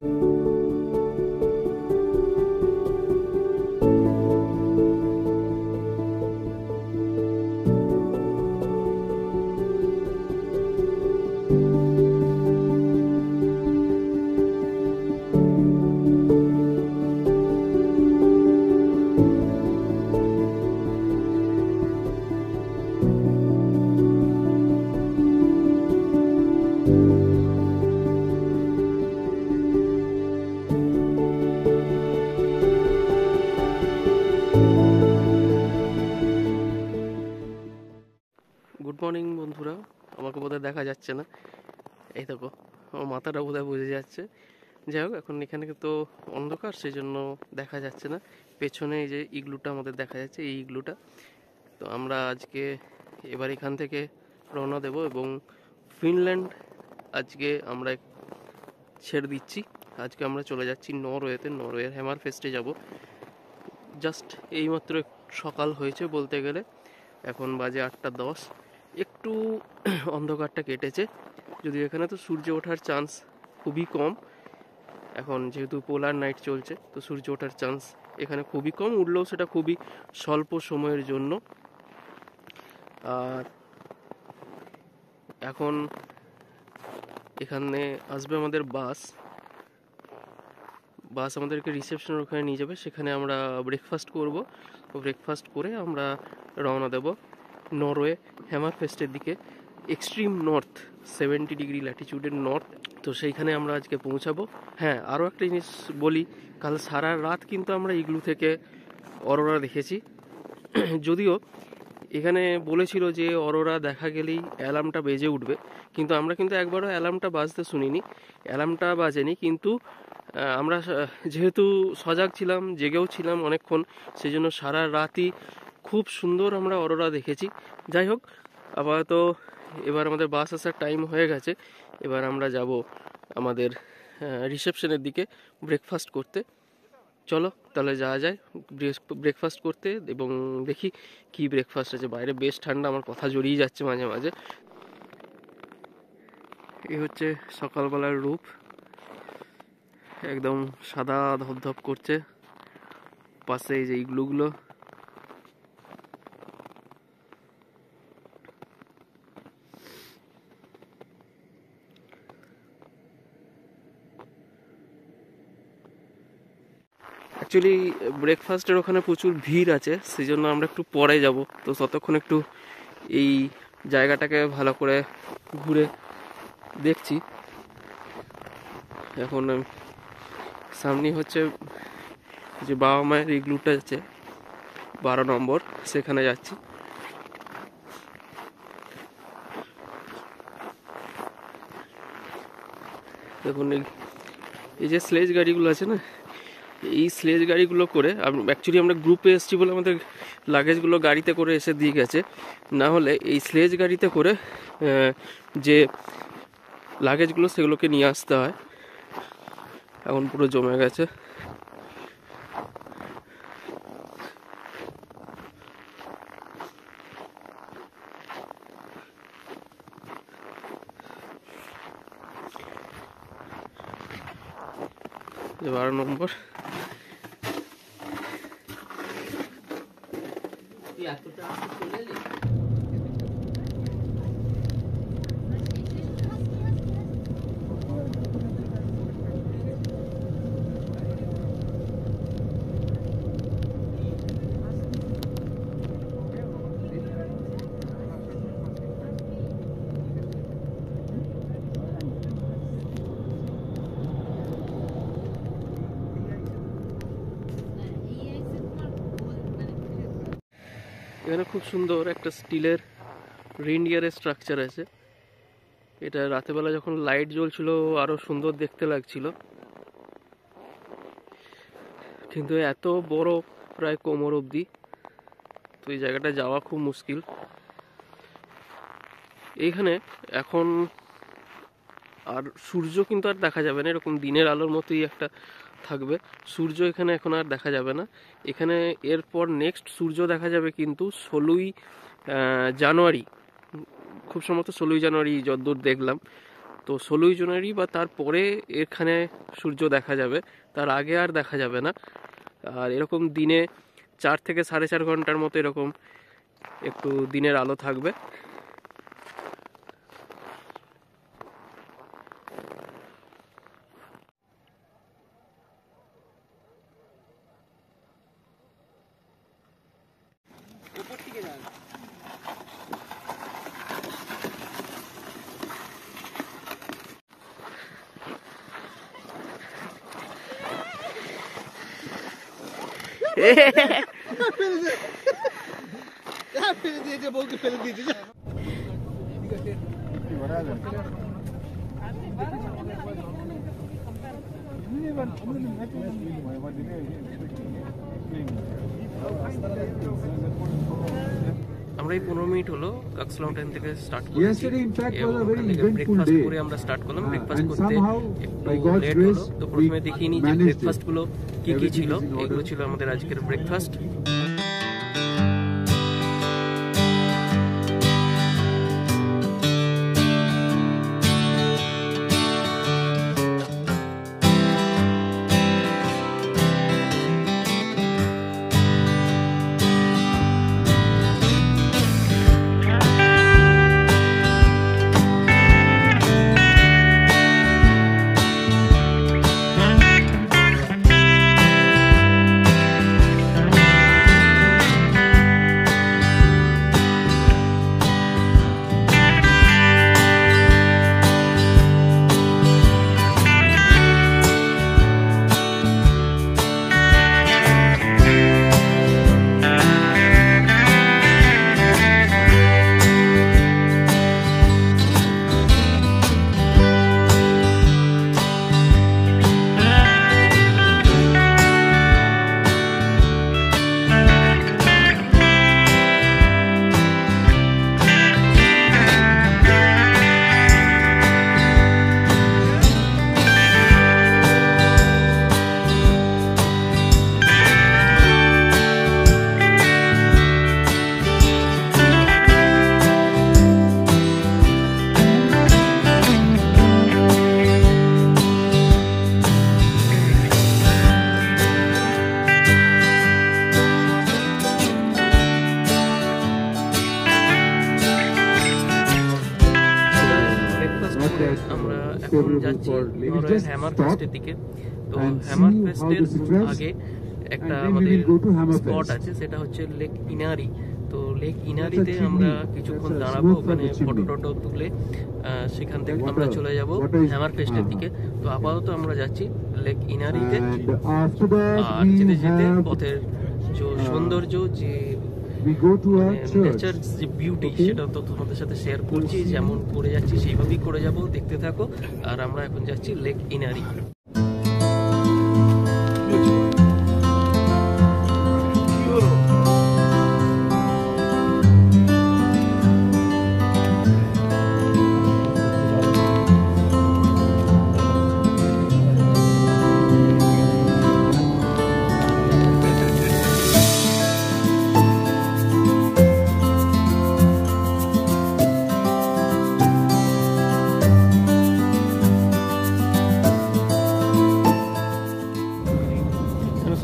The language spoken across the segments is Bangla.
গুড মর্নিং বন্ধুরা, আমাকে বোধহয় দেখা যাচ্ছে না। এই দেখো, আমার মাথাটা বোধহয় বুঝে যাচ্ছে। যাই হোক, এখন এখানে তো অন্ধকার, সেই জন্য দেখা যাচ্ছে না। পেছনে এই যে ইগলুটা আমাদের দেখা যাচ্ছে, এই ইগলুটা। তো আমরা আজকে এবার এখান থেকে রওনা দেব এবং ফিনল্যান্ড আজকে আমরা ছেড়ে দিচ্ছি। আজকে আমরা চলে যাচ্ছি নরওয়েতে, নরওয়ের হ্যামার ফেস্টে যাব। জাস্ট এইমাত্র সকাল হয়েছে বলতে গেলে, এখন বাজে 8:10। একটু অন্ধকারটা কেটেছে, যদিও এখানে তো সূর্য ওঠার চান্স খুবই কম। এখন যেহেতু পোলার নাইট চলছে, তো সূর্য ওঠার চান্স এখানে খুবই কম, উঠলেও সেটা খুবই স্বল্প সময়ের জন্য। আর এখন এখানে আসবে আমাদের বাস আমাদেরকে রিসেপশনের ওখানে নিয়ে যাবে। সেখানে আমরা ব্রেকফাস্ট করব। ব্রেকফাস্ট করে আমরা রওনা দেব নরওয়ে হ্যামার ফেস্টের দিকে। এক্সট্রিম নর্থ, 70 ডিগ্রি ল্যাটিটিউডের নর্থ। তো সেইখানে আমরা আজকে পৌঁছাবো। হ্যাঁ, আরও একটা জিনিস বলি, কাল সারা রাত কিন্তু আমরা ইগলু থেকে অরোরা দেখেছি। যদিও এখানে বলেছিল যে অরোরা দেখা গেলেই অ্যালার্মটা বেজে উঠবে, কিন্তু আমরা কিন্তু একবারও অ্যালার্মটা বাজতে শুনিনি। অ্যালার্মটা বাজেনি, কিন্তু আমরা যেহেতু সজাগ ছিলাম, জেগেও ছিলাম অনেকক্ষণ, সেই জন্য সারা রাতই খুব সুন্দর আমরা অরোরা দেখেছি। যাই হোক, আপাতত এবার আমাদের বাস আসার টাইম হয়ে গেছে। এবার আমরা যাব আমাদের রিসেপশনের দিকে ব্রেকফাস্ট করতে। চলো তাহলে যাওয়া যায় ব্রেকফাস্ট করতে, এবং দেখি কি ব্রেকফাস্ট আছে। বাইরে বেশ ঠান্ডা, আমার কথা জড়িয়ে যাচ্ছে মাঝে মাঝে। এই হচ্ছে সকালবেলার রূপ, একদম সাদা ধপধপ করছে। পাশে এই যে ইগলুগুলো, অ্যাকচুয়ালি ব্রেকফাস্টের ওখানে প্রচুর ভিড় আছে, সেই জন্য আমরা একটু পরে যাব। তো ততক্ষণ একটু এই জায়গাটাকে ভালো করে ঘুরে দেখছি। এখন সামনে হচ্ছে যে বাবা মায়ের ইগলুটা আছে 12 নম্বর, সেখানে যাচ্ছি। দেখুন এই যে স্লেজ গাড়িগুলো আছে না, এই স্লেজ গাড়িগুলো করে অ্যাকচুয়ালি আমরা গ্রুপে এসেছি বলে আমাদের লাগেজগুলো গাড়িতে করে এসে দিয়ে গেছে। না হলে এই স্লেজ গাড়িতে করে যে লাগেজগুলো সেগুলোকে নিয়ে আসতে হয়। এখন পুরো জমে গেছে। যে 12 নম্বর, এখানে খুব সুন্দর একটা স্টিলের রেইনডিয়ারের স্ট্রাকচার আছে। এটা রাতেবেলা যখন লাইট জ্বলছিল আরো সুন্দর দেখতে লাগছিল, কিন্তু এত বড়, প্রায় কোমর অবধি, তো এই জায়গাটা যাওয়া খুব মুশকিল। এইখানে এখন আর সূর্য কিন্তু আর দেখা যাবে না, এরকম দিনের আলোর মতোই একটা থাকবে সূর্য। এখানে এখন আর দেখা যাবে না। এখানে এরপর নেক্সট সূর্য দেখা যাবে কিন্তু 16ই জানুয়ারি, খুব সম্ভবত 16ই জানুয়ারি যতদূর দেখলাম। তো 16ই জানুয়ারি বা তারপরে এখানে সূর্য দেখা যাবে, তার আগে আর দেখা যাবে না। আর এরকম দিনে 4 থেকে 4.5 ঘন্টার মতো এরকম একটু দিনের আলো থাকবে। আমরা এই 15 মিনিট হলো কাকস লাউন্টেন থেকে স্টার্ট করেছি এবং ওখান থেকে ব্রেকফাস্ট করে আমরা স্টার্ট করলাম। ব্রেকফাস্ট করতে একটু লেট হলো, তো প্রথমে দেখিয়ে নিই যে ব্রেকফাস্টগুলো কী কী ছিল। এগুলো ছিল আমাদের আজকের ব্রেকফাস্ট। আমরা এখন যাচ্ছি নরওয়ের হ্যামারফেস্টের দিকে। তো হ্যামারফেস্টের আগে একটা আমাদের স্পট আছে, সেটা হচ্ছে লেক ইনারি। তো লেক ইনারিতে আমরা কিছুক্ষণ দাঁড়াবো, ওখানে ফটো টটো তুলে সেখান থেকে আমরা চলে যাব হ্যামারফেস্টের দিকে। তো আপাতত আমরা যাচ্ছি লেক ইনারিতে। আর যেতে যেতে পথের যে সৌন্দর্য, যে নেচার যে বিউটি, সেটা তো তোমাদের সাথে শেয়ার করছি। যেমন করে যাচ্ছি সেইভাবেই করে যাব, দেখতে থাকো। আর আমরা এখন যাচ্ছি লেক ইনারি।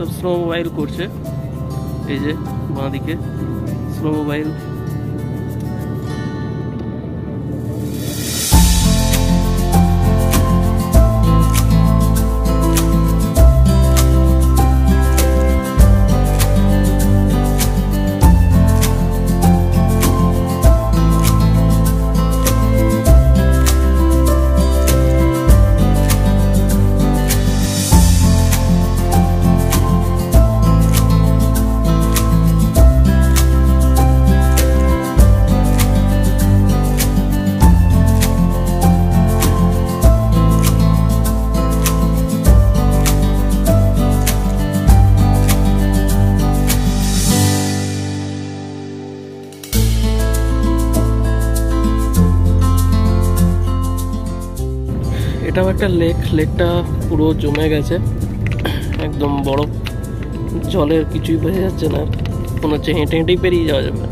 সব স্নো মোবাইল করছে, এই যে বাঁ দিকে স্নো মোবাইল। এটাও একটা লেকটা পুরো জমে গেছে, একদম বরফ, জলের কিছুই বোঝা যাচ্ছে না, মনে হচ্ছে হেঁটে হেঁটেই পেরিয়ে যাওয়া যাবে।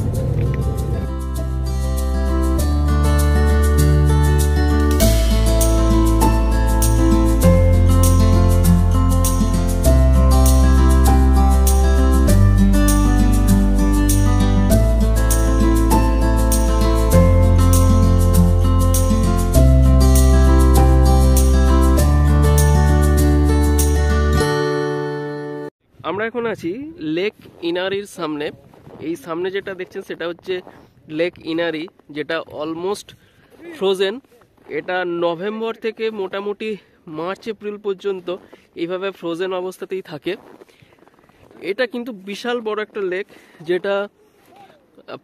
আমরা এখন আছি লেক ইনারির সামনে। এই সামনে যেটা দেখছেন সেটা হচ্ছে লেক ইনারি, যেটা অলমোস্ট ফ্রোজেন। এটা নভেম্বর থেকে মোটামুটি মার্চ এপ্রিল পর্যন্ত এইভাবে ফ্রোজেন অবস্থাতেই থাকে। এটা কিন্তু বিশাল বড় একটা লেক, যেটা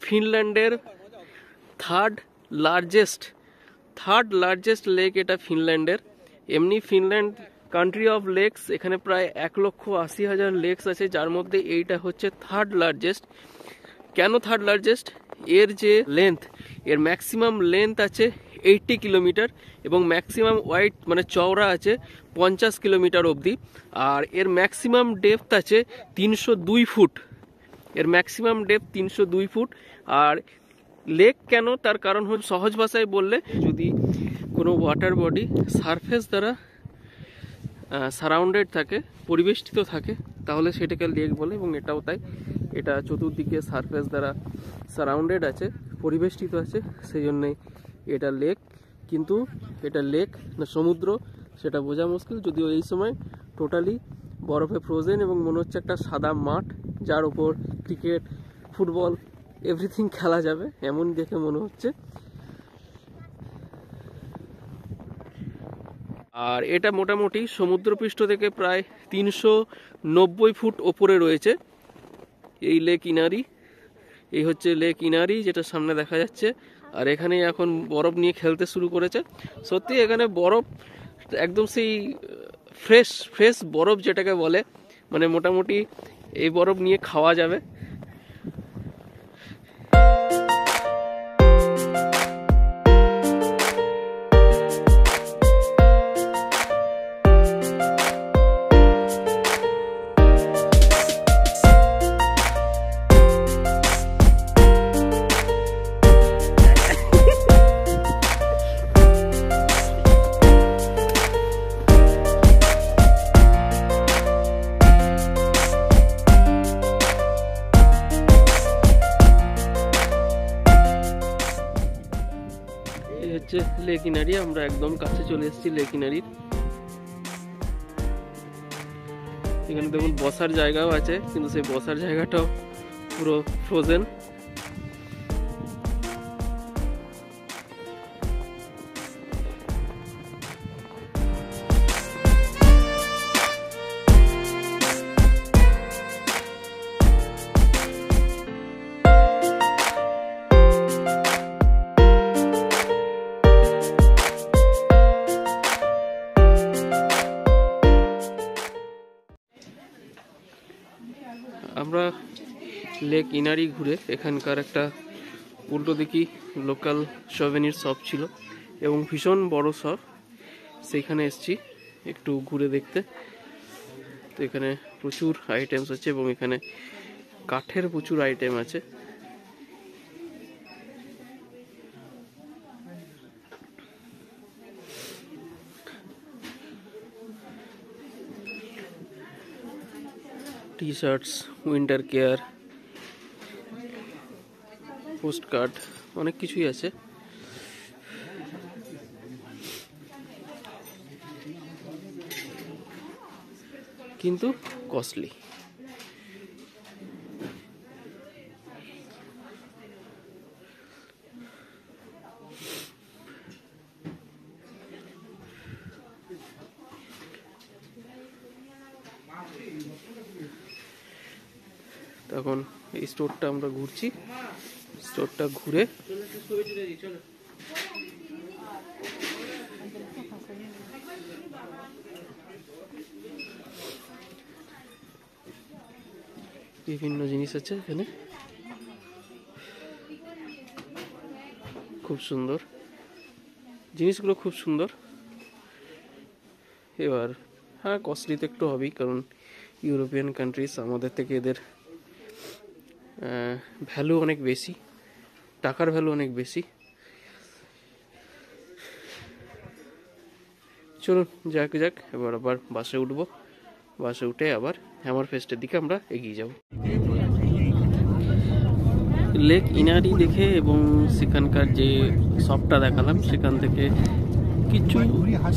ফিনল্যান্ডের থার্ড লার্জেস্ট লেক এটা ফিনল্যান্ডের। এমনি ফিনল্যান্ড কান্ট্রি অফ লেকস, এখানে প্রায় 1,80,000 লেকস আছে, যার মধ্যে এইটা হচ্ছে থার্ড লার্জেস্ট। কেন থার্ড লার্জেস্ট? এর যে লেন্থ, এর ম্যাক্সিমাম লেন্থ আছে 80 কিলোমিটার এবং ম্যাক্সিমাম ওয়াইড মানে চওড়া আছে 50 কিলোমিটার অবধি। আর এর ম্যাক্সিমাম ডেপথ আছে 302 ফুট। এর ম্যাক্সিমাম ডেপথ 302 ফুট। আর লেক কেন, তার কারণ হচ্ছে সহজ ভাষায় বললে, যদি কোনো ওয়াটার বডি সারফেস দ্বারা সারাউন্ডেড থাকে, পরিবেষ্টিত থাকে, তাহলে সেটাকে লেক বলে। এবং এটাও তাই, এটা চতুর্দিকে সারফেস দ্বারা সারাউন্ডেড আছে, পরিবেষ্টিত আছে, সেই জন্যই এটা লেক। কিন্তু এটা লেক না সমুদ্র সেটা বোঝা মুশকিল, যদিও এই সময় টোটালি বরফে ফ্রোজেন এবং মনে হচ্ছে একটা সাদা মাঠ, যার উপর ক্রিকেট, ফুটবল এভরিথিং খেলা যাবে, এমন দেখে মনে হচ্ছে। আর এটা মোটামুটি সমুদ্রপৃষ্ঠ থেকে প্রায় 390 ফুট ওপরে রয়েছে এই লেক ইনারি। এই হচ্ছে লেক ইনারি, যেটা সামনে দেখা যাচ্ছে। আর এখানে এখন বরফ নিয়ে খেলতে শুরু করেছে। সত্যি এখানে বরফ একদম সেই ফ্রেশ বরফ যেটাকে বলে, মানে মোটামুটি এই বরফ নিয়ে খাওয়া যাবে। লেক ইনারি, আমরা একদম কাছে চলে এসেছি লেক ইনারির। এখানে দেখুন বসার জায়গাও আছে, কিন্তু সেই বসার জায়গাটাও পুরো ফ্রোজেন। আমরা লেক ইনারি ঘুরে এখানকার একটা উল্টো দিকে লোকাল সভেনির শপ ছিল এবং ভীষণ বড় শপ, সেইখানে এসেছি একটু ঘুরে দেখতে। তো এখানে প্রচুর আইটেমস আছে এবং এখানে কাঠের প্রচুর আইটেম আছে। টি shorts, winter care, post card, অনেক কিছুই আছে। কিন্তু কস্টলি। তখন এই স্টোরটা আমরা ঘুরছি, স্টোরটা ঘুরে বিভিন্ন জিনিস আছে এখানে, খুব সুন্দর জিনিসগুলো, খুব সুন্দর। এবার হ্যাঁ, কস্টলি তো একটু হবেই, কারণ ইউরোপিয়ান কান্ট্রিজ, আমাদের থেকে এদের ভ্যালু অনেক বেশি, টাকার ভ্যালু অনেক বেশি। চলুন যাক, এবার আবার বাসে উঠবো। বাসে উঠে আবার হ্যামারফেস্টের দিকে আমরা এগিয়ে যাব। লেক ইনারি দেখে এবং সেখানকার যে শপটা দেখালাম, সেখান থেকে কিছু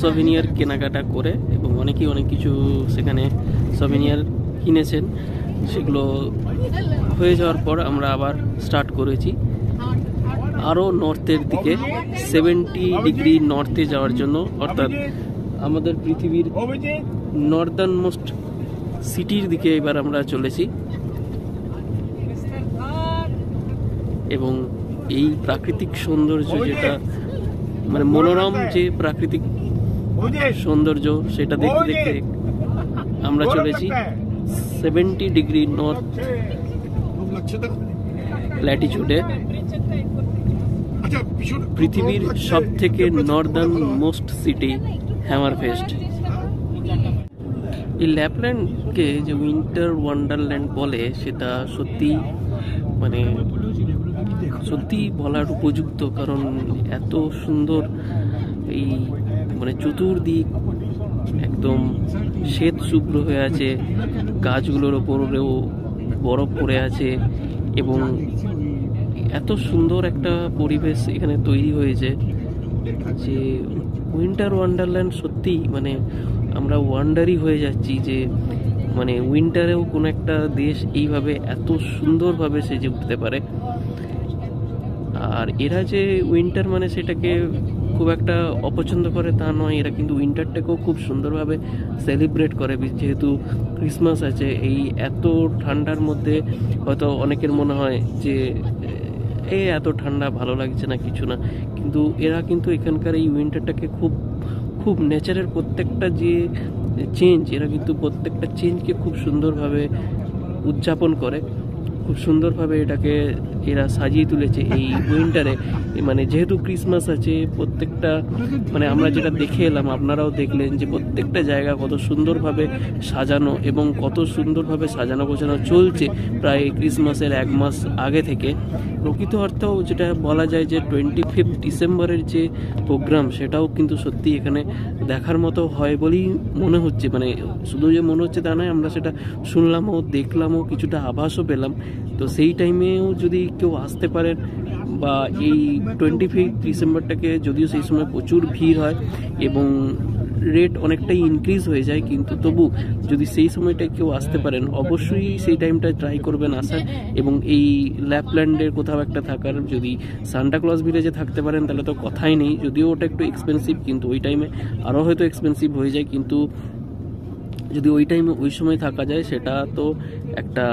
সভেনিয়ার কেনাকাটা করে, এবং অনেকেই অনেক কিছু সেখানে সভেনিয়ার কিনেছেন সেগুলো হয়ে যাওয়ার পর আমরা আবার স্টার্ট করেছি আরও নর্থের দিকে 70 ডিগ্রি নর্থে যাওয়ার জন্য, অর্থাৎ আমাদের পৃথিবীর নর্দার্ন মোস্ট সিটির দিকে এবার আমরা চলেছি। এবং এই প্রাকৃতিক সৌন্দর্য, যেটা মানে মনোরম যে প্রাকৃতিক সৌন্দর্য, সেটা দেখতে দেখতে আমরা চলেছি 70 ডিগ্রি নর্থ ল্যাটিটিউডে, পৃথিবীর সব থেকে নর্দার্ন মোস্ট সিটি হ্যামারফেস্ট। এই ল্যাপল্যান্ডকে যে উইন্টার ওয়ান্ডারল্যান্ড বলে, সেটা সত্যি মানে সত্যি বলার উপযুক্ত, কারণ এত সুন্দর এই মানে চতুর্দিক একদম শ্বেত শুভ্র হয়ে আছে, গাছগুলোর ওপরেও বরফ পড়ে আছে এবং এত সুন্দর একটা পরিবেশ এখানে তৈরি হয়েছে যে উইন্টার ওয়ান্ডারল্যান্ড সত্যি মানে আমরা ওয়ান্ডারই হয়ে যাচ্ছি যে মানে উইন্টারেও কোনো একটা দেশ এইভাবে এত সুন্দরভাবে সেজে উঠতে পারে। আর এরা যে উইন্টার মানে সেটাকে খুব একটা অপছন্দ করে তা নয়, এরা কিন্তু উইন্টারটাকেও খুব সুন্দরভাবে সেলিব্রেট করে। যেহেতু ক্রিসমাস আছে, এই এত ঠান্ডার মধ্যে হয়তো অনেকের মনে হয় যে এত ঠান্ডা ভালো লাগছে না, কিছু না, কিন্তু এরা কিন্তু এখানকার এই উইন্টারটাকে খুব খুব নেচারের প্রত্যেকটা যে চেঞ্জ, এরা কিন্তু প্রত্যেকটা চেঞ্জকে খুব সুন্দরভাবে উদযাপন করে, খুব সুন্দরভাবে এটাকে এরা সাজিয়ে তুলেছে এই উইন্টারে। মানে যেহেতু ক্রিসমাস আছে, প্রত্যেকটা মানে আমরা যেটা দেখে এলাম, আপনারাও দেখলেন যে প্রত্যেকটা জায়গা কত সুন্দরভাবে সাজানো এবং কত সুন্দরভাবে সাজানো গোছানো চলছে প্রায় ক্রিসমাসের 1 মাস আগে থেকে। প্রকৃত অর্থেও যেটা বলা যায় যে 25 ডিসেম্বরের যে প্রোগ্রাম, সেটাও কিন্তু সত্যি এখানে দেখার মতো হয় বলেই মনে হচ্ছে। মানে শুধু যে মনে হচ্ছে তা নয়, আমরা সেটা শুনলামও, দেখলামও, কিছুটা আভাসও পেলাম। তো সেই টাইমেও যদি কেউ আসতে পারেন, বা এই 25 ডিসেম্বরটাকে, যদিও সেই সময় প্রচুর ভিড় হয় এবং রেট অনেকটাই ইনক্রিজ হয়ে যায়, কিন্তু তবু যদি সেই সময়টায় কেউ আসতে পারেন, অবশ্যই সেই টাইমটা ট্রাই করবেন আসার এবং এই ল্যাপল্যান্ডের কোথাও একটা থাকার। যদি সান্টা ক্লজ ভিলেজে থাকতে পারেন তাহলে তো কথাই নেই, যদিও ওটা একটু এক্সপেন্সিভ, কিন্তু ওই টাইমে আরও হয়তো এক্সপেন্সিভ হয়ে যায়, কিন্তু যদি ওই টাইমে ওই সময় থাকা যায় সেটা তো একটা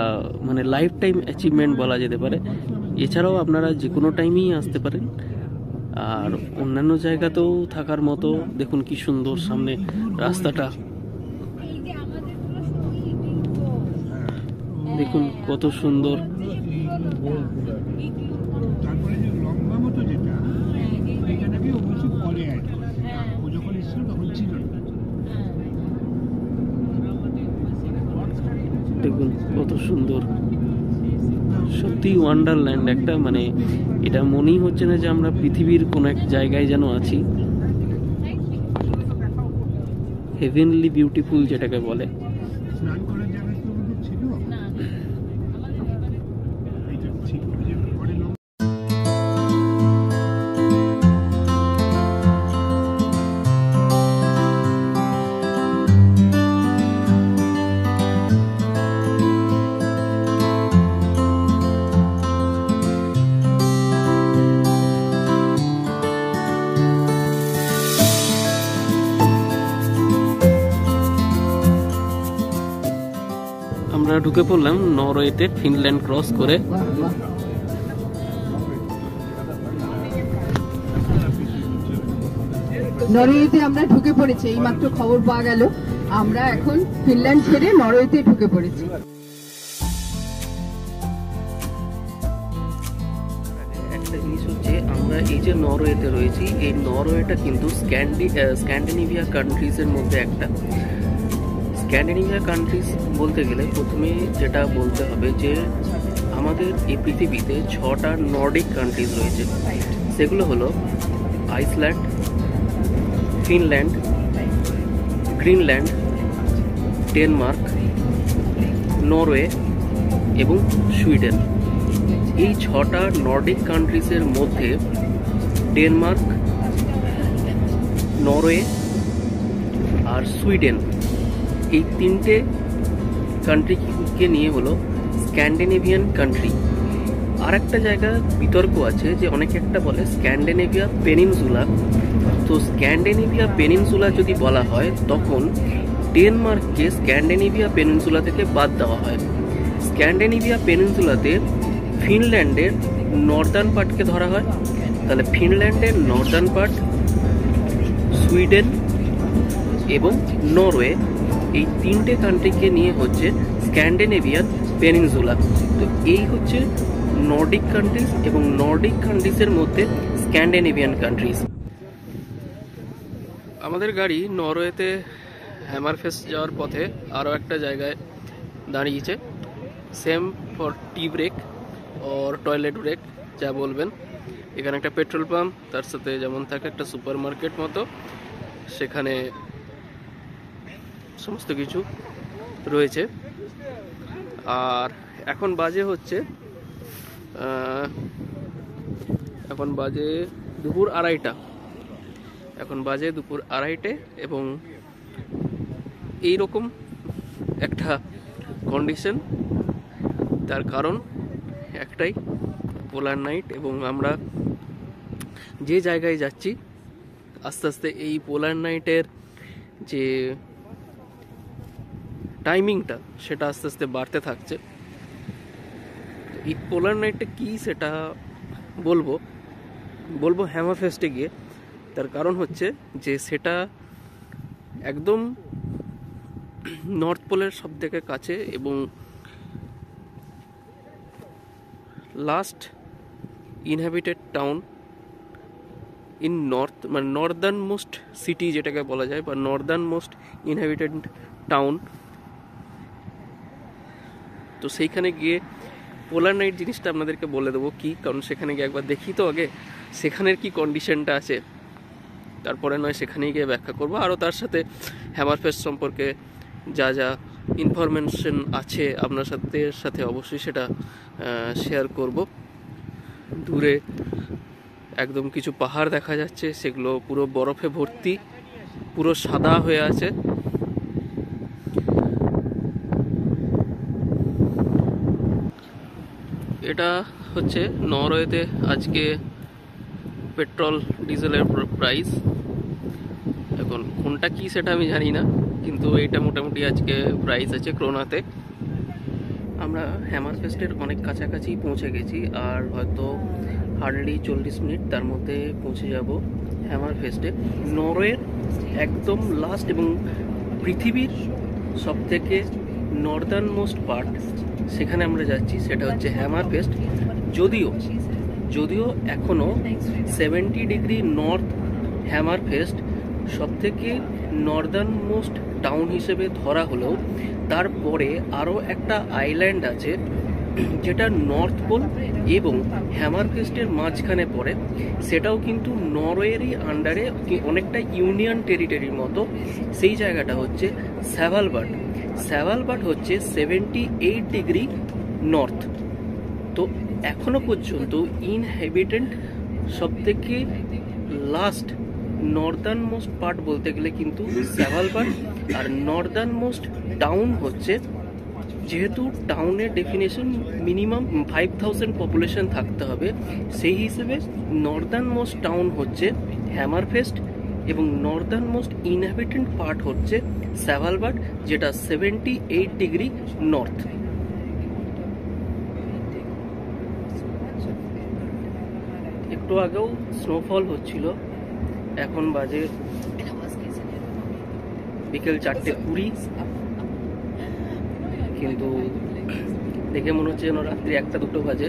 মানে লাইফ টাইম অ্যাচিভমেন্ট বলা যেতে পারে। এছাড়াও আপনারা যে কোনো টাইমেই আসতে পারেন। আর অন্যান্য জায়গাতেও থাকার মতো, দেখুন কি সুন্দর সামনে রাস্তাটা, দেখুন কত সুন্দর। দেখুন কত সুন্দর, সত্যি ওয়ান্ডারল্যান্ড একটা। মানে এটা মনেই হচ্ছে না যে আমরা পৃথিবীর কোন এক জায়গায় যেন আছি। হেভেনলি বিউটিফুল যেটাকে বলে। আমরা ঢুকে পড়লাম নরওয়েতে, ফিনল্যান্ড ক্রস করে। নরওয়েতে আমরা ঢুকে পড়েছি, এই মাত্র খবর পাওয়া গেল। আমরা এখন ফিনল্যান্ড ছেড়ে নরওয়েতে ঢুকে পড়েছি। একটা জিনিস হচ্ছে, আমরা এই যে নরওয়েতে রয়েছি, এই নরওয়েটা কিন্তু স্ক্যান্ডিনেভিয়া কান্ট্রিজের মধ্যে একটা। স্ক্যান্ডিনেভিয়া কান্ট্রিজ বলতে গেলে প্রথমে যেটা বলতে হবে যে আমাদের এই পৃথিবীতে 6টা নর্ডিক কান্ট্রিজ রয়েছে। সেগুলো হলো Iceland, Finland, Greenland, Denmark, Norway এবং সুইডেন। এই 6টা নর্ডিক কান্ট্রিজের মধ্যে ডেনমার্ক, নরওয়ে আর সুইডেন, এই 3টে কান্ট্রিকে নিয়ে হলো স্ক্যান্ডিনেভিয়ান কান্ট্রি। আর একটা জায়গা বিতর্ক আছে যে অনেকে একটা বলে স্ক্যান্ডিনেভিয়া পেনিনসুলা। তো স্ক্যান্ডিনেভিয়া পেনিনসুলা যদি বলা হয় তখন ডেনমার্ককে স্ক্যান্ডিনেভিয়া পেনিনসুলা থেকে বাদ দেওয়া হয়। স্ক্যান্ডিনেভিয়া পেনিনসুলাতে ফিনল্যান্ডের নর্দার্ন পার্টকে ধরা হয়। তাহলে ফিনল্যান্ডের নর্দার্ন পার্ট, সুইডেন এবং নরওয়ে, এই তিনটে কান্ট্রিকে নিয়ে হচ্ছে স্ক্যান্ডিনেভিয়ান পেনিনসুলা। তো এই হচ্ছে নর্ডিক কান্ট্রিজ এবং নর্ডিক কান্ট্রিজের মধ্যে স্ক্যান্ডিনেভিয়ান কান্ট্রিজ। আমাদের গাড়ি নরওয়েতে হ্যামারফেস্ট যাওয়ার পথে আরও একটা জায়গায় দাঁড়িয়েছে, same for tea break or toilet break যা বলবেন। এখানে একটা পেট্রোল পাম্প, তার সাথে যেমন থাকে একটা সুপার মার্কেট মতো, সেখানে সমস্ত কিছু রয়েছে। আর এখন বাজে হচ্ছে দুপুর আড়াইটা। এবং এইরকম একটা কন্ডিশন, তার কারণ একটাই, পোলার নাইট। এবং আমরা যে জায়গায় যাচ্ছি আস্তে আস্তে এই পোলার নাইটের যে টাইমিংটা সেটা আস্তে আস্তে বাড়তে থাকছে। এই পোলার নাইটটা কি সেটা বলবো হ্যামারফেস্টে গিয়ে। তার কারণ হচ্ছে যে সেটা একদম নর্থ পোলের সব থেকে কাছে এবং last inhabited town in north, মানে নর্দার্ন মোস্ট সিটি যেটাকে বলা যায়, বা নর্দার্ন মোস্ট ইনহ্যাবিটেড টাউন। তো সেইখানে গিয়ে পোলার নাইট জিনিসটা আপনাদেরকে বলে দেবো কি, কারণ সেখানে গিয়ে একবার দেখি তো আগে সেখানের কি কন্ডিশনটা আছে, তারপরে নয় সেখানে গিয়ে ব্যাখ্যা করবো। আরও তার সাথে হ্যামারফেস্ট সম্পর্কে যা যা ইনফরমেশন আছে আপনার সাথে অবশ্যই সেটা শেয়ার করব। দূরে একদম কিছু পাহাড় দেখা যাচ্ছে, সেগুলো পুরো বরফে ভর্তি, পুরো সাদা হয়ে আছে। এটা হচ্ছে নরওয়েতে আজকে পেট্রোল ডিজেলের প্রাইস। এখন কোনটা কি সেটা আমি জানি না, কিন্তু এটা মোটামুটি আজকে প্রাইস আছে ক্রোনাতে। আমরা হ্যামারফেস্টের অনেক কাছাকাছি পৌঁছে গেছি, আর হয়তো হার্ডলি 40 মিনিট তার মধ্যে পৌঁছে যাব হ্যামারফেস্টে। নরওয়ের একদম লাস্ট এবং পৃথিবীর সবথেকে নর্দার্ন মোস্ট পার্ট, সেখানে আমরা যাচ্ছি, সেটা হচ্ছে হ্যামারফেস্ট। যদিও এখনও 70 ডিগ্রি নর্থ হ্যামারফেস্ট সবথেকে নর্দার্ন মোস্ট টাউন হিসেবে ধরা হলেও তারপরে আরও একটা আইল্যান্ড আছে যেটা নর্থ পোল এবং হ্যামারফেস্টের মাঝখানে পড়ে। সেটাও কিন্তু নরওয়েরই আন্ডারে, অনেকটা ইউনিয়ন টেরিটরির মতো। সেই জায়গাটা হচ্ছে স্যাভালবার্ড হচ্ছে 78 ডিগ্রি নর্থ। তো এখনো পর্যন্ত ইনহ্যাবিটেন্ট সবথেকে লাস্ট নর্দার্ন মোস্ট পার্ট বলতে গেলে কিন্তু স্যাভালবার্ড। আর নর্দার্ন মোস্ট টাউন হচ্ছে, যেহেতু টাউনের ডেফিনেশন মিনিমাম 5000 পপুলেশন থাকতে হবে, সেই হিসেবে নর্দার্ন মোস্ট টাউন হচ্ছে হ্যামারফেস্ট এবং নর্দার্ন মোস্ট ইনহ্যাবিটেন্ট পার্ট হচ্ছে স্যাভালবার্ড, যেটা 78 ডিগ্রি নর্থ। একটু আগেও স্নোফল হচ্ছিল। এখন বাজে বিকেল 4:20, কিন্তু দেখে মনে হচ্ছে যেন রাত্রি 1-2 বাজে।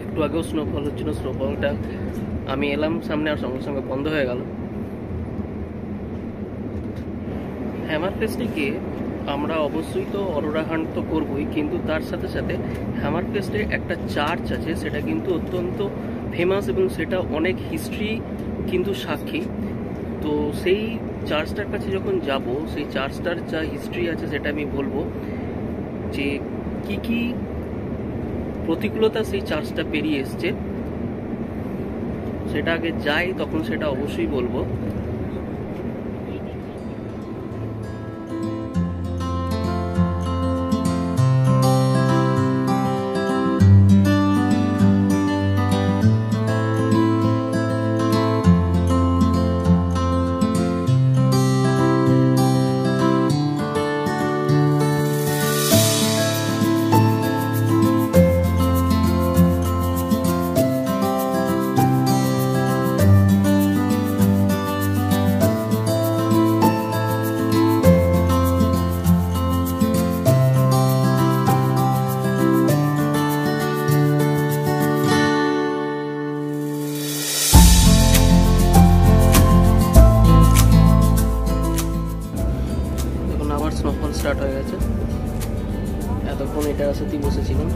একটু আগেও স্নোফল হচ্ছিল, স্নোফলটা আমি এলাম সামনে আর সঙ্গে সঙ্গে বন্ধ হয়ে গেল। হ্যামারফেস্টে গিয়ে আমরা অবশ্যই তো অরোরা হান্ট তো করবই, কিন্তু তার সাথে সাথে হ্যামারফেস্টে একটা চার্চ আছে, সেটা কিন্তু অত্যন্ত ফেমাস এবং সেটা অনেক হিস্ট্রি কিন্তু সাক্ষী। তো সেই চার্চটার কাছে যখন যাব, সেই চার্চটার যা হিস্ট্রি আছে সেটা আমি বলবো, যে কি কি প্রতিকূলতা সেই চার্চটা পেরিয়ে এসছে। সেটা আগে যাই তখন সেটা অবশ্যই বলবো। স্নোফল স্টার্ট হয়ে গেছে। এতক্ষণ এটা সত্যি বসেছিলাম।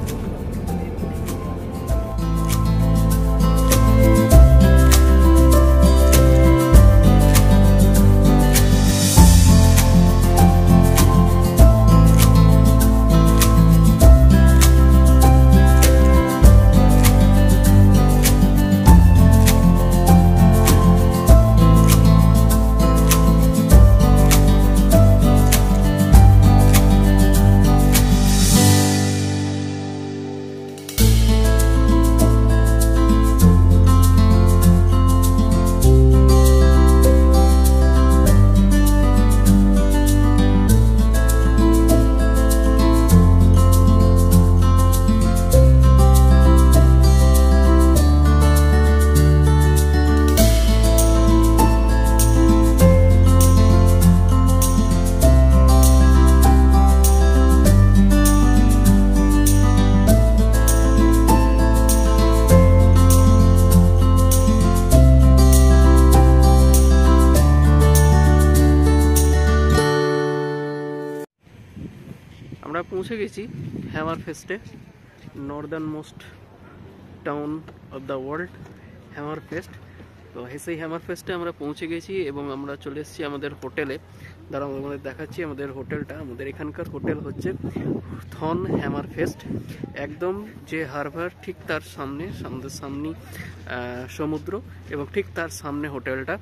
আমরা পৌঁছে গেছি হ্যামারফেস্টে, northern most town of the world, Hammerfest. তো সেই হ্যামারফেস্টে আমরা পৌঁছে গেছি এবং আমরা চলে এসেছি আমাদের হোটেলে। দ্বারা আমাদের দেখাচ্ছি আমাদের হোটেলটা। আমাদের এখানকার হোটেল হচ্ছে থন হ্যামারফেস্ট, একদম যে হারবার ঠিক তার সামনে, সামনে সমুদ্র এবং ঠিক তার সামনে হোটেলটা।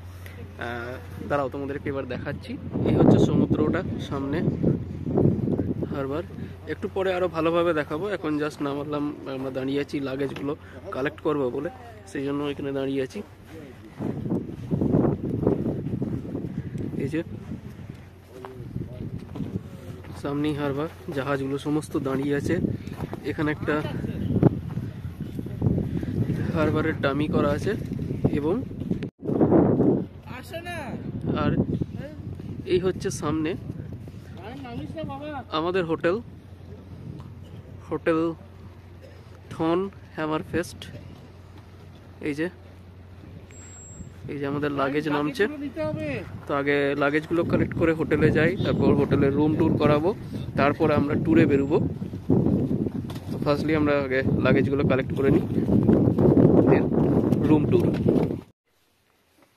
দাঁড়াও তোমাদেরকে এবার দেখাচ্ছি। এই হচ্ছে সমুদ্রটা সামনে, হারবার। একটু পরে আরো ভালোভাবে দেখাবো, এখন জাস্ট নামলাম, আমরা দাঁড়িয়ে আছি লাগেজগুলো কালেক্ট করবো বলে, সেই জন্য এখানে দাঁড়িয়ে আছি। এই যে সামনেই হারবার, জাহাজগুলো সমস্ত দাঁড়িয়ে আছে। এখানে একটা হারবারের ডামি করা আছে এবং আর এই হচ্ছে সামনে আমাদের হোটেল, হোটেল থন হ্যামারফেস্ট। এই যে আমাদের লাগেজ নামছে। তো আগে লাগেজগুলো কালেক্ট করে হোটেলে যাই, তারপর হোটেলের রুম ট্যুর করাবো, তারপরে আমরা ট্যুরে বেরোবো। তো ফার্স্টলি আমরা আগে লাগেজগুলো কালেক্ট করে নিই, রুম ট্যুর।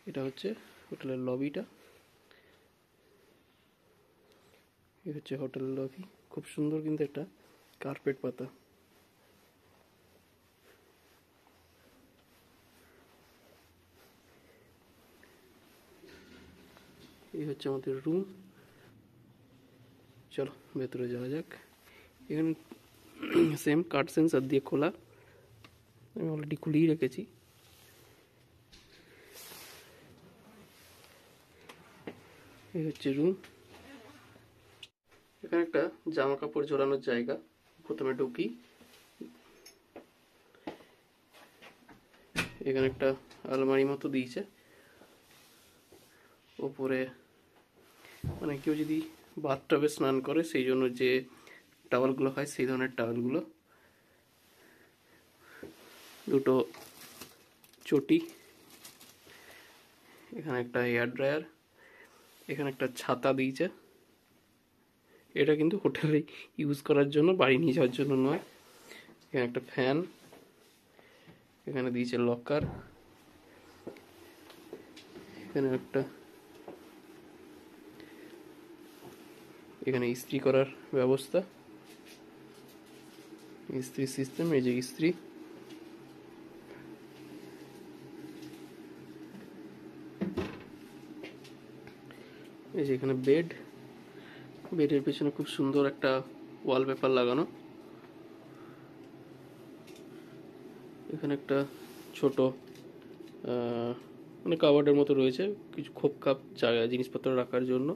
এটা হচ্ছে হোটেলের লবিটা, এই হচ্ছে হোটেলের লবি। খুব সুন্দর কিন্তু একটা কার্পেট পাতা। এই হচ্ছে আমাদের রুম। চলো ভেতরে যাওয়া যাক। এখানে সেম কার্ড সেন্সার দিয়ে খোলা, আমি অলরেডি খুলেই রেখেছি। এই হচ্ছে রুম। এখানে একটা জামা কাপড় জোড়ানোর জায়গা। প্রথমে ঢুকি, এখানে একটা আলমারি মতো দিয়েছে। ওপরে মানে কেউ যদি বাথটবে স্নান করে সেই জন্য যে টাওয়ালগুলো হয় সেই ধরনের টাওয়ালগুলো। দুটো চটি, এখানে একটা হেয়ার ড্রায়ার, এখানে একটা ছাতা দিয়েছে। এটা কিন্তু হোটেলে ইউজ করার জন্য, বাড়ি নিয়ে যাওয়ার জন্য নয়। এখানে একটা ফ্যান, এখানে দিয়েছে লকার, এখানে একটা, এখানে ইস্ত্রি করার ব্যবস্থা, ইস্ত্রি সিস্টেম। এই যে ইস্ত্রি, এই যে এখানে বেড, বেডের পেছনে খুব সুন্দর একটা ওয়ালপেপার লাগানো। এখানে একটা ছোট মানে কাবার্ডের মতো রয়েছে, কিছু খোপ খাপ জায়গা জিনিসপত্র রাখার জন্য।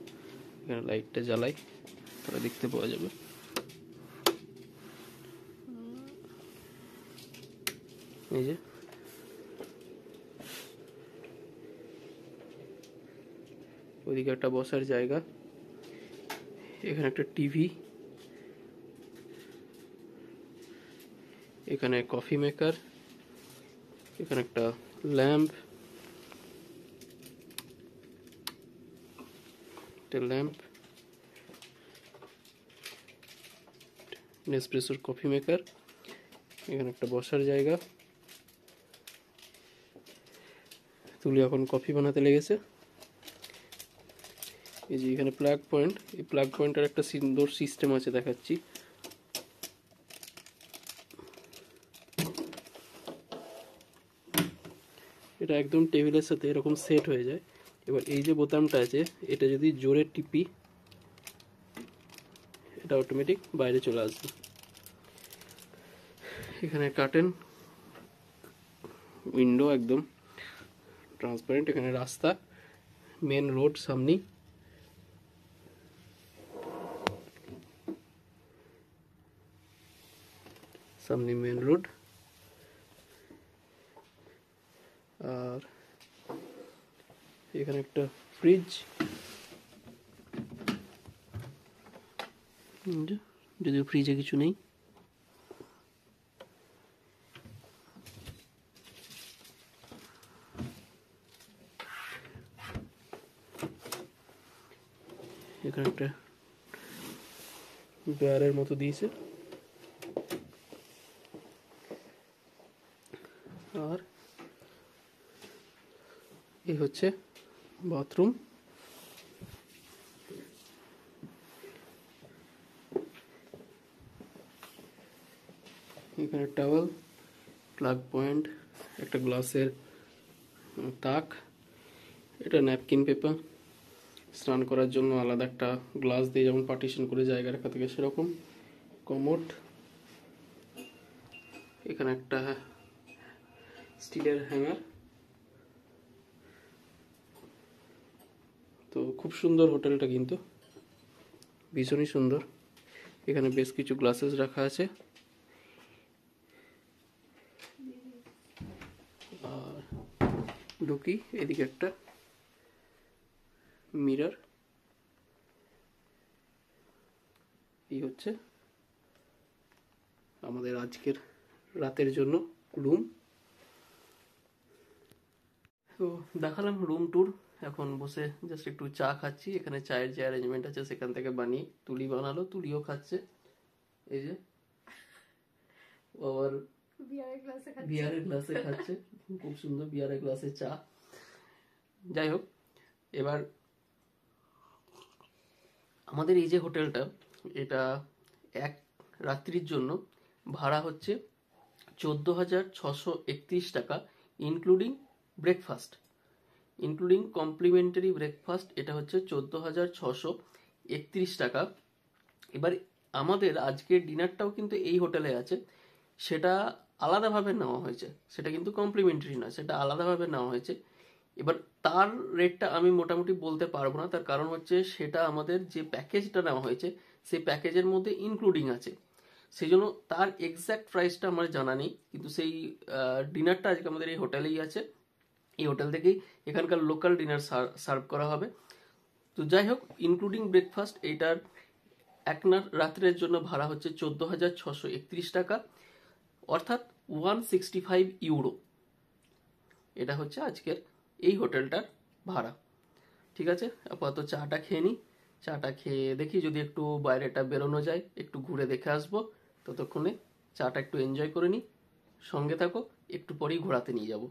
এখানে লাইটটা জ্বালাই তাহলে দেখতে পাওয়া যাবে। এই যে ওইদিকে একটা বসার জায়গা, এখানে একটা টিভি, এখানে কফি মেকার, এখানে একটা ল্যাম্প, একটা ল্যাম্প, নেসপ্রেসোর কফি মেকার, এখানে একটা বসার জায়গা। তুলি এখন কফি বানাতে লেগেছে। এই যে এখানে প্লাগ পয়েন্ট, এই প্লাগ পয়েন্টের একটা সুন্দর সিস্টেম আছে, দেখাচ্ছি। এটা একদম টেবিলের সাথে এরকম সেট হয়ে যায়। এবার এই যে বোতামটা আছে, এটা যদি জোরে টিপি, এটা অটোমেটিক বাইরে চলে আসবে। এখানে কার্টেন, উইন্ডো একদম ট্রান্সপারেন্ট। এখানে রাস্তা, মেন রোড সামনেই। সামনে মেন রোড। আর এখানে একটা ফ্রিজ, যদিও ফ্রিজে কিছু নেই। এখানে একটা ড্রয়ারের মতো দিয়েছে। আর এই হচ্ছে বাথরুম। এখানে টাওয়েল, প্লাগ পয়েন্ট, একটা গ্লাসের তাক, এটা ন্যাপকিন পেপার। স্নান করার জন্য আলাদা একটা গ্লাস দিয়ে যেমন পার্টিশন করে জায়গা রাখা থাকে সেরকম। কমোড, এখানে একটা স্টিলের হ্যাঙ্গার। তো খুব সুন্দর হোটেলটা, কিন্তু ভীষণই সুন্দর। এখানে বেশ কিছু গ্লাসেস রাখা আছে। আর ঢুকি, এদিকে একটা মিরর। এই হচ্ছে আমাদের আজকের রাতের জন্য রুম। তো দেখালাম রুম ট্যুর। এখন বসে জাস্ট একটু চা খাচ্ছি। এখানে চায়ের যে অ্যারেঞ্জমেন্ট আছে সেখান থেকে বানিয়ে তুলি বানালো, তুলিও খাচ্ছে। এই যে আবার বিয়ারের গ্লাসে খাচ্ছে, খুব সুন্দর বিয়ারের গ্লাসে চা। যাই হোক, এবার আমাদের এই যে হোটেলটা, এটা এক রাত্রির জন্য ভাড়া হচ্ছে 14,631 টাকা, including breakfast. Including complimentary breakfast এটা হচ্ছে 14,631 টাকা। এবার আমাদের আজকের ডিনারটাও কিন্তু এই হোটেলে আছে, সেটা আলাদাভাবে নেওয়া হয়েছে, সেটা কিন্তু কমপ্লিমেন্টারি না, সেটা আলাদাভাবে নেওয়া হয়েছে। এবার তার রেটটা আমি মোটামুটি বলতে পারবো না, তার কারণ হচ্ছে সেটা আমাদের যে প্যাকেজটা নেওয়া হয়েছে সেই প্যাকেজের মধ্যে ইনক্লুডিং আছে, সেই জন্য তার এক্স্যাক্ট প্রাইসটা আমার জানা নেই। কিন্তু সেই ডিনারটা আজকে আমাদের এই হোটেলেই আছে, এই হোটেল থেকেই এখানকার লোকাল ডিনার সার্ভ করা হবে। তো যাই হোক, ইনক্লুডিং ব্রেকফাস্ট এইটার এক রাত্রের জন্য ভাড়া হচ্ছে 14,631 টাকা, অর্থাৎ 165 ইউরো। এটা হচ্ছে আজকের এই হোটেলটার ভাড়া। ঠিক আছে, আপাতত চাটা খেয়ে নিই। চাটা খেয়ে দেখি যদি একটু বাইরেটা বেরোনো যায়, একটু ঘুরে দেখে আসবো। ততক্ষণে চাটা একটু এনজয় করে নিই। সঙ্গে থাকো, একটু পরেই ঘোরাতে নিয়ে যাবো।